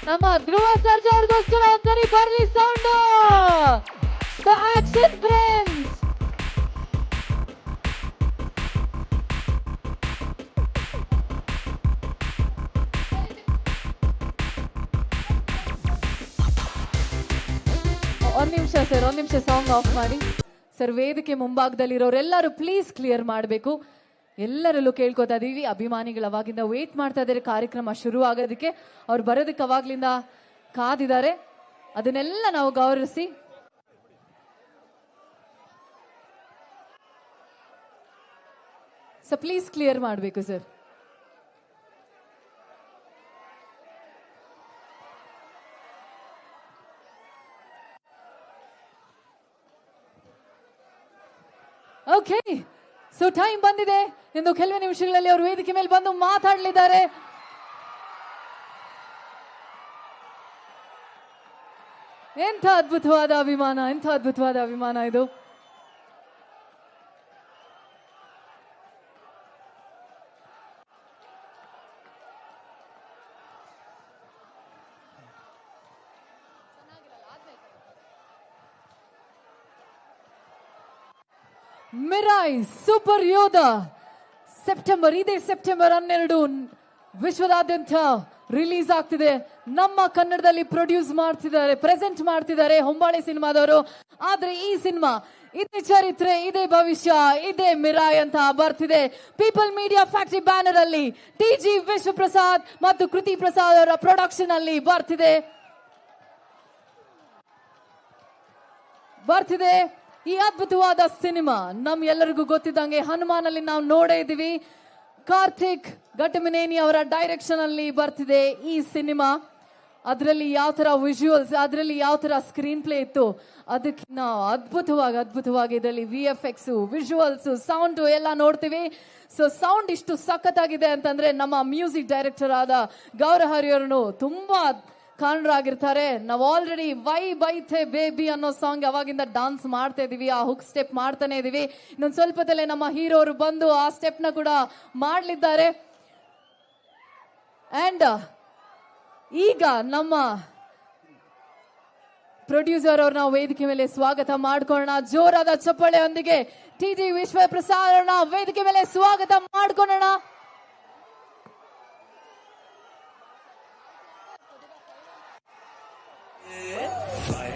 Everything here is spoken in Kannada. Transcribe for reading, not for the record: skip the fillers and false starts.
ನಮ್ಮ ಧ್ರುವ ಸರ್ಜಾ ಅವ್ರಿಗೋಸ್ಕರ ಒಂದ್ಸರಿ ಬರ್ಲಿ ಸೌಂಡ್. The action friends. ಒಂದ್ ನಿಮಿಷ ಸರ್, ಒಂದ್ ನಿಮಿಷ ಸಾಂಗ್ ಆಫ್ ಮಾಡಿ ಸರ್. ವೇದಿಕೆ ಮುಂಭಾಗದಲ್ಲಿರೋರೆಲ್ಲರೂ ಪ್ಲೀಸ್ ಕ್ಲಿಯರ್ ಮಾಡಬೇಕು. ಎಲ್ಲರಲ್ಲೂ ಕೇಳ್ಕೊತಾ ಇದೀವಿ. ಅಭಿಮಾನಿಗಳು ಅವಾಗಿಂದ ವೇಟ್ ಮಾಡ್ತಾ ಇದ್ದಾರೆ ಕಾರ್ಯಕ್ರಮ ಶುರು ಆಗೋದಕ್ಕೆ. ಅವ್ರು ಬರೋದಕ್ಕೆ ಅವಾಗ್ಲಿಂದ ಕಾದಿದ್ದಾರೆ. ಅದನ್ನೆಲ್ಲ ನಾವು ಗೌರವಿಸಿ ಸೊ ಪ್ಲೀಸ್ ಕ್ಲಿಯರ್ ಮಾಡಬೇಕು ಸರ್. ಓಕೆ, ಸೊ ಟೈಮ್ ಬಂದಿದೆ. ಎಂದು ಕೆಲವೇ ನಿಮಿಷಗಳಲ್ಲಿ ಅವರು ವೇದಿಕೆ ಮೇಲೆ ಬಂದು ಮಾತಾಡಲಿದ್ದಾರೆ. ಎಂಥ ಅದ್ಭುತವಾದ ಅಭಿಮಾನ, ಎಂಥ ಅದ್ಭುತವಾದ ಅಭಿಮಾನ ಇದು. ಮಿರಾಯ್ ಸೂಪರ್ ಯೋಧ ಇದೇ ಸೆಪ್ಟೆಂಬರ್ 12 ವಿಶ್ವದಾದ್ಯಂತ ರಿಲೀಸ್ ಆಗ್ತಿದೆ. ನಮ್ಮ ಕನ್ನಡದಲ್ಲಿ ಪ್ರೊಡ್ಯೂಸ್ ಮಾಡ್ತಿದ್ದಾರೆ, ಪ್ರೆಸೆಂಟ್ ಮಾಡ್ತಿದ್ದಾರೆ ಹೊಂಬಾಳೆ ಸಿನಿಮಾದವರು. ಆದ್ರೆ ಈ ಸಿನಿಮಾ ಇದೇ ಚರಿತ್ರೆ, ಇದೇ ಭವಿಷ್ಯ, ಇದೇ ಮಿರಾಯ್ ಅಂತ ಬರ್ತಿದೆ. ಪೀಪಲ್ ಮೀಡಿಯಾ ಫ್ಯಾಕ್ಟರಿ ಬ್ಯಾನರ್ ಅಲ್ಲಿ ಟಿ.ಜಿ. ವಿಶ್ವಪ್ರಸಾದ್ ಮತ್ತು ಕೃತಿ ಪ್ರಸಾದ್ ಅವರ ಪ್ರೊಡಕ್ಷನ್ ಅಲ್ಲಿ ಬರ್ತಿದೆ ಈ ಅದ್ಭುತವಾದ ಸಿನಿಮಾ. ನಮ್ ಎಲ್ಲರಿಗೂ ಗೊತ್ತಿದ್ದಂಗೆ ಹನುಮಾನಲ್ಲಿ ನಾವು ನೋಡೇ ಇದೀವಿ. ಕಾರ್ತಿಕ್ ಘಟಮನೇನಿ ಅವರ ಡೈರೆಕ್ಷನ್ ಅಲ್ಲಿ ಬರ್ತಿದೆ ಈ ಸಿನಿಮಾ. ಅದರಲ್ಲಿ ಯಾವ ತರ ವಿಜುವಲ್ಸ್, ಅದರಲ್ಲಿ ಯಾವ ತರ ಸ್ಕ್ರೀನ್ ಪ್ಲೇ ಇತ್ತು, ಅದಕ್ಕಿಂತ ಅದ್ಭುತವಾಗಿ ಇದರಲ್ಲಿ VFX, ವಿಜುವಲ್ಸ್, ಸೌಂಡ್ ಎಲ್ಲ ನೋಡ್ತೀವಿ. ಸೊ ಸೌಂಡ್ ಇಷ್ಟು ಸಖತ್ತಾಗಿದೆ ಅಂತಂದ್ರೆ ನಮ್ಮ ಮ್ಯೂಸಿಕ್ ಡೈರೆಕ್ಟರ್ ಆದ ಗೌರ ಹರಿಯವರು ತುಂಬಾ ಕಾರಣರಾಗಿರ್ತಾರೆ. ನಾವು ಆಲ್ರೆಡಿ ವೈ ಬೈಥೆ ಬೇಬಿ ಅನ್ನೋ ಸಾಂಗ್ ಅವಾಗಿಂದ ಡಾನ್ಸ್ ಮಾಡ್ತಾ ಇದೀವಿ, ಆ ಹುಕ್ ಸ್ಟೆಪ್ ಮಾಡ್ತಾನೆ ಇದೀವಿ. ಇನ್ನೊಂದು ಸ್ವಲ್ಪದಲ್ಲೇ ನಮ್ಮ ಹೀರೋರು ಬಂದು ಆ ಸ್ಟೆಪ್ ನ ಕೂಡ ಮಾಡಲಿದ್ದಾರೆ. ಅಂಡ್ ಈಗ ನಮ್ಮ ಪ್ರೊಡ್ಯೂಸರ್ ಅವ್ರನ್ನ ವೇದಿಕೆ ಮೇಲೆ ಸ್ವಾಗತ ಮಾಡ್ಕೊಳ್ಳೋಣ. ಜೋರಾದ ಚಪ್ಪಾಳೆಯೊಂದಿಗೆ ಟಿ.ಜಿ. ವಿಶ್ವಪ್ರಸಾದ್ ಅವ್ರನ್ನ ವೇದಿಕೆ ಮೇಲೆ ಸ್ವಾಗತ ಮಾಡ್ಕೊಳ್ಳೋಣ. Bye.